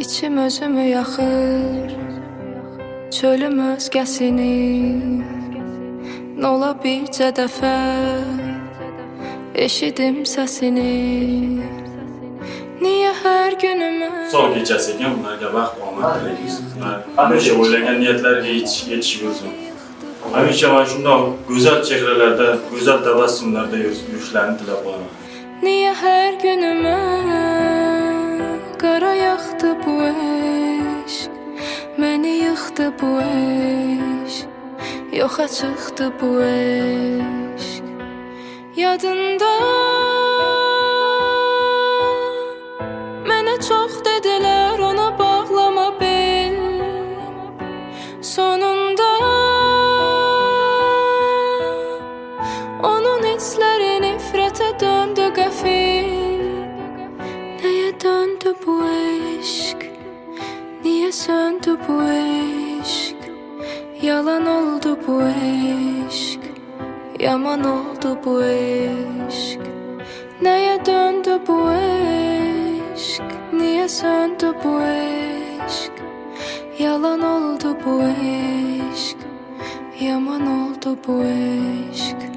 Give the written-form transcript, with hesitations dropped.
İçim özümü yaxır, çölüm özgəsini. Nola bircə dəfə eşidim səsini. Niyə hər günümü Son gecəsiyken bunlar qabaq olmaq diləyirsiniz. Həmişə oylayan niyetlər yetişiyorsun. Həmişə var şunda güzel çehrelerde, güzel təbəssümlərdə yükləndilə bana. Niyə hər günümü qara yaxdı bu eşq, məni yıxdı bu eşq, yoxa çıxdı bu eşq. Yadında mənə çox dedilər, ona bağlama bel. Sonunda onun hissləri nifrətə döndü qəfil. Nəyə döndü bu eşq? Niyə söndü bu eşq? Yalan oldu bu eşq, yaman oldu bu eşq. Nəyə döndü bu eşq? Niyə söndü bu eşq? Yalan oldu bu eşq, yaman oldu bu eşq.